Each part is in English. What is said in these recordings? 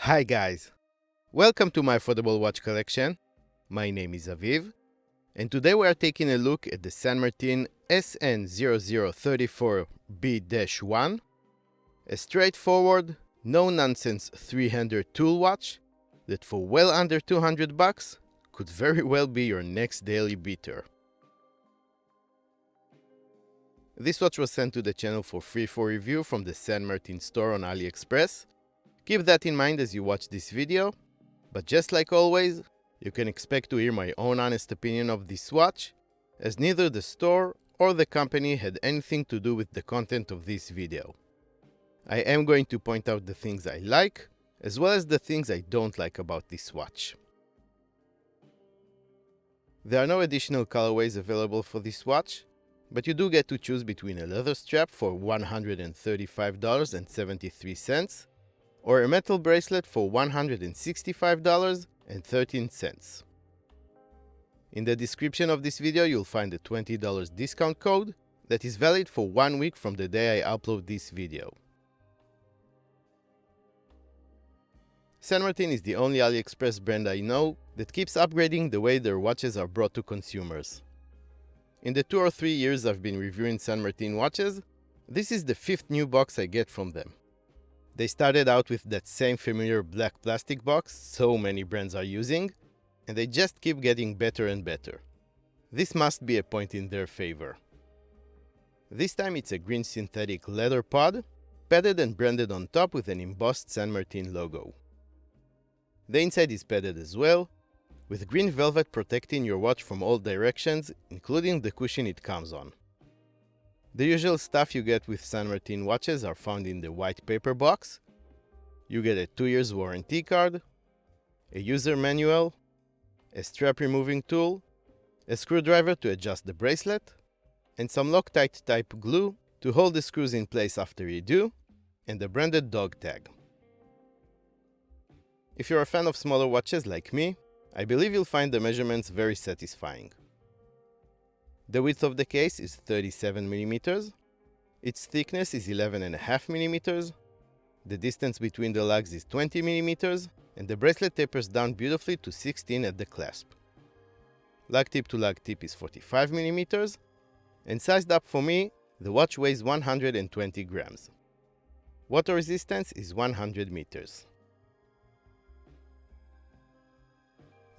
Hi guys, welcome to my affordable watch collection. My name is Aviv, and today we are taking a look at the San Martin SN0034B-1, a straightforward, no-nonsense three-hander tool watch that for well under $200 could very well be your next daily beater. This watch was sent to the channel for free for review from the San Martin store on AliExpress. Keep that in mind as you watch this video, but just like always, you can expect to hear my own honest opinion of this watch, as neither the store or the company had anything to do with the content of this video. I am going to point out the things I like, as well as the things I don't like about this watch. There are no additional colorways available for this watch, but you do get to choose between a leather strap for $135.73 or a metal bracelet for $165.13. In the description of this video, you'll find a $20 discount code that is valid for 1 week from the day I upload this video. San Martin is the only AliExpress brand I know that keeps upgrading the way their watches are brought to consumers. In the 2 or 3 years I've been reviewing San Martin watches, this is the 5th new box I get from them. They started out with that same familiar black plastic box so many brands are using, and they just keep getting better and better. This must be a point in their favor. This time it's a green synthetic leather pod, padded and branded on top with an embossed San Martin logo. The inside is padded as well, with green velvet protecting your watch from all directions, including the cushion it comes on. The usual stuff you get with San Martin watches are found in the white paper box. You get a 2 years warranty card, a user manual, a strap removing tool, a screwdriver to adjust the bracelet, and some Loctite type glue to hold the screws in place after you do, and a branded dog tag. If you're a fan of smaller watches like me, I believe you'll find the measurements very satisfying. The width of the case is 37 mm, its thickness is 11.5 mm, the distance between the lugs is 20 mm, and the bracelet tapers down beautifully to 16 at the clasp. Lug tip to lug tip is 45 mm, and sized up for me, the watch weighs 120 grams. Water resistance is 100 meters.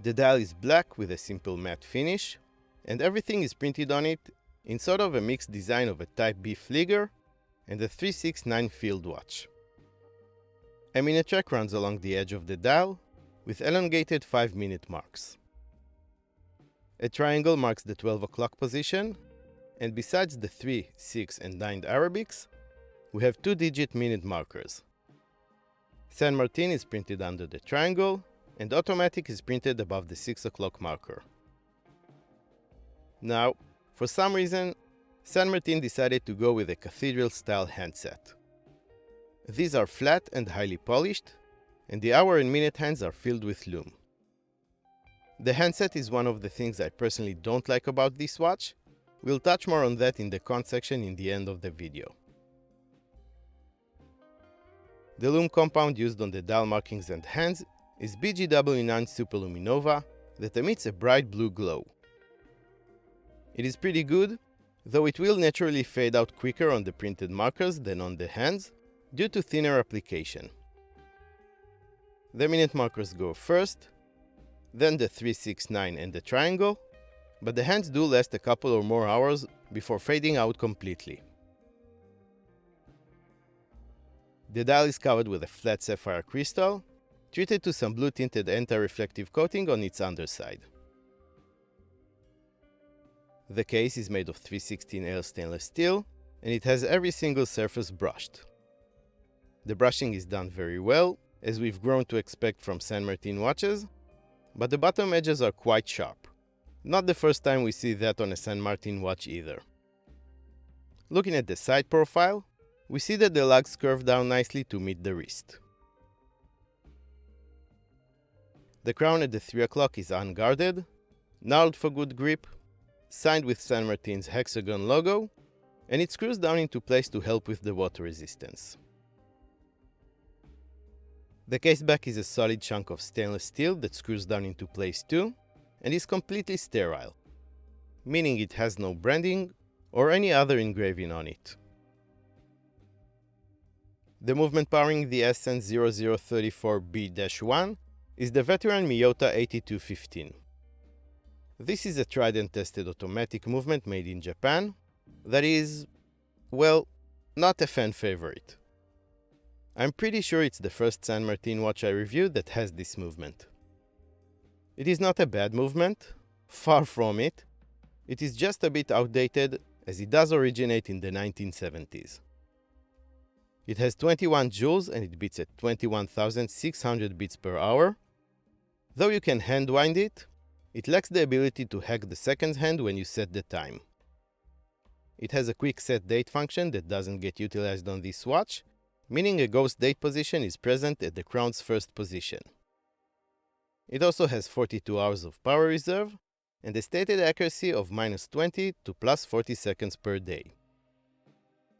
The dial is black with a simple matte finish, and everything is printed on it in sort of a mixed design of a Type B flieger and a 369 field watch. A minute track runs along the edge of the dial with elongated 5-minute marks. A triangle marks the 12 o'clock position, and besides the 3, 6, and 9 Arabics, we have 2-digit minute markers. San Martin is printed under the triangle, and automatic is printed above the 6 o'clock marker. Now, for some reason, San Martin decided to go with a cathedral-style handset. These are flat and highly polished, and the hour and minute hands are filled with lume. The handset is one of the things I personally don't like about this watch. We'll touch more on that in the con section in the end of the video. The Lume Compound used on the dial markings and hands is BGW9 Superluminova that emits a bright blue glow. It is pretty good, though it will naturally fade out quicker on the printed markers than on the hands due to thinner application. The minute markers go first, then the 3, 6, 9 and the triangle, but the hands do last a couple or more hours before fading out completely. The dial is covered with a flat sapphire crystal, treated to some blue tinted anti-reflective coating on its underside. The case is made of 316L stainless steel, and it has every single surface brushed. The brushing is done very well, as we've grown to expect from San Martin watches, but the bottom edges are quite sharp. Not the first time we see that on a San Martin watch either. Looking at the side profile, we see that the lugs curve down nicely to meet the wrist. The crown at the 3 o'clock is unguarded, gnarled for good grip, signed with San Martin's hexagon logo, and it screws down into place to help with the water resistance. The case back is a solid chunk of stainless steel that screws down into place too, and is completely sterile, meaning it has no branding or any other engraving on it. The movement powering the SN0034B-1 is the veteran Miyota 8215. This is a tried and tested automatic movement made in Japan that is, well, not a fan favorite. I'm pretty sure it's the first San Martin watch I reviewed that has this movement. It is not a bad movement, far from it. It is just a bit outdated as it does originate in the 1970s. It has 21 joules and it beats at 21,600 beats per hour. Though you can hand wind it, it lacks the ability to hack the seconds hand when you set the time. It has a quick set date function that doesn't get utilized on this watch, meaning a ghost date position is present at the crown's first position. It also has 42 hours of power reserve and a stated accuracy of -20 to +40 seconds per day.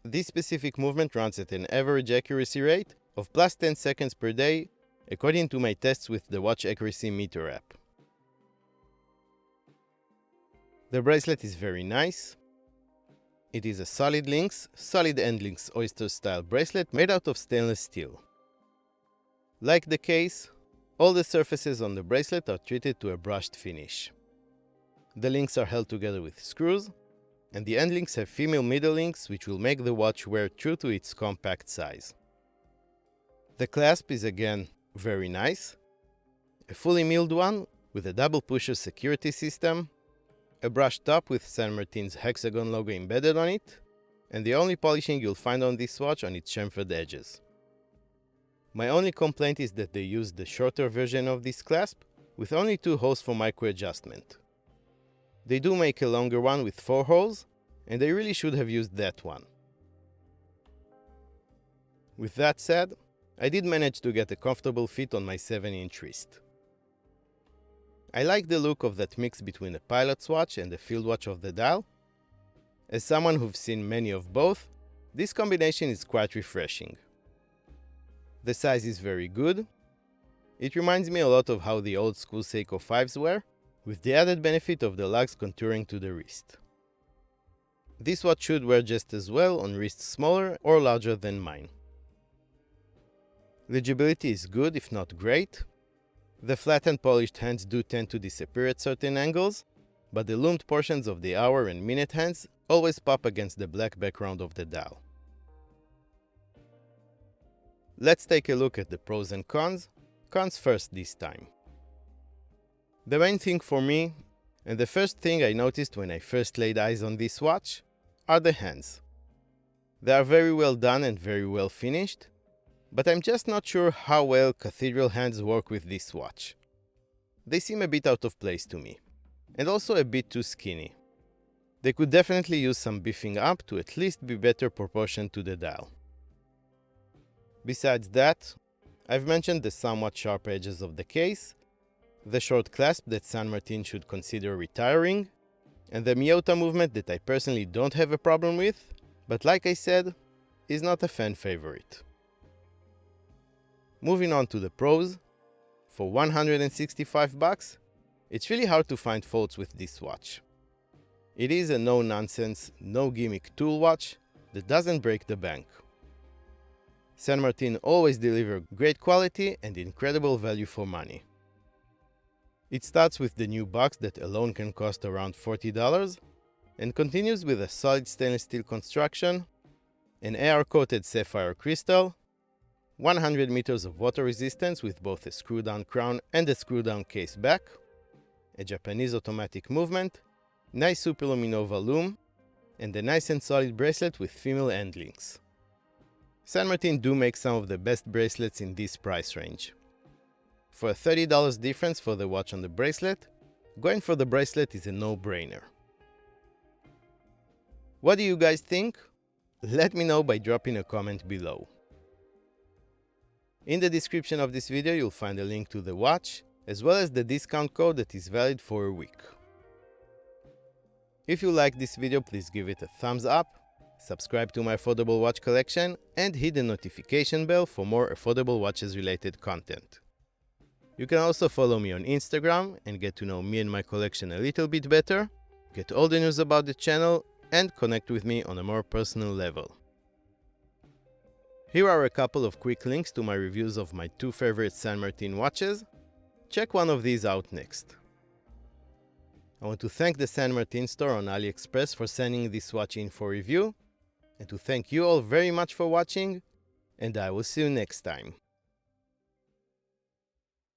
This specific movement runs at an average accuracy rate of +10 seconds per day, according to my tests with the Watch Accuracy Meter app. The bracelet is very nice. It is a solid end links oyster style bracelet made out of stainless steel. Like the case, all the surfaces on the bracelet are treated to a brushed finish. The links are held together with screws, and the end links have female middle links which will make the watch wear true to its compact size. The clasp is again very nice, a fully milled one with a double pusher security system, a brushed top with San Martin's hexagon logo embedded on it, and the only polishing you'll find on this watch on its chamfered edges. My only complaint is that they used the shorter version of this clasp with only 2 holes for micro adjustment. They do make a longer one with 4 holes, and they really should have used that one. With that said, I did manage to get a comfortable fit on my 7-inch wrist. I like the look of that mix between a pilot's watch and the field watch of the dial. As someone who's seen many of both, this combination is quite refreshing. The size is very good. It reminds me a lot of how the old school Seiko 5s were, with the added benefit of the lugs contouring to the wrist. This watch should wear just as well on wrists smaller or larger than mine. Legibility is good, if not great. The flat and polished hands do tend to disappear at certain angles, but the loomed portions of the hour and minute hands always pop against the black background of the dial. Let's take a look at the pros and cons. Cons first this time. The main thing for me, and the first thing I noticed when I first laid eyes on this watch, are the hands. They are very well done and very well finished, but I'm just not sure how well cathedral hands work with this watch. They seem a bit out of place to me, and also a bit too skinny. They could definitely use some beefing up to at least be better proportioned to the dial. Besides that, I've mentioned the somewhat sharp edges of the case, the short clasp that San Martin should consider retiring, and the Miyota movement that I personally don't have a problem with, but like I said, is not a fan favorite. Moving on to the pros, for $165, it's really hard to find faults with this watch. It is a no-nonsense, no-gimmick tool watch that doesn't break the bank. San Martin always deliver great quality and incredible value for money. It starts with the new box that alone can cost around $40 and continues with a solid stainless steel construction, an AR-coated sapphire crystal, 100 meters of water resistance with both a screw-down crown and a screw-down case back, a Japanese automatic movement, nice Superluminova lume, and a nice and solid bracelet with female end links. San Martin do make some of the best bracelets in this price range. For a $30 difference for the watch on the bracelet, going for the bracelet is a no-brainer. What do you guys think? Let me know by dropping a comment below. In the description of this video you'll find a link to the watch, as well as the discount code that is valid for a week. If you like this video, please give it a thumbs up, subscribe to my affordable watch collection, and hit the notification bell for more affordable watches related content. You can also follow me on Instagram and get to know me and my collection a little bit better, get all the news about the channel, and connect with me on a more personal level. Here are a couple of quick links to my reviews of my 2 favorite San Martin watches. Check one of these out next. I want to thank the San Martin store on AliExpress for sending this watch in for review, and to thank you all very much for watching, and I will see you next time.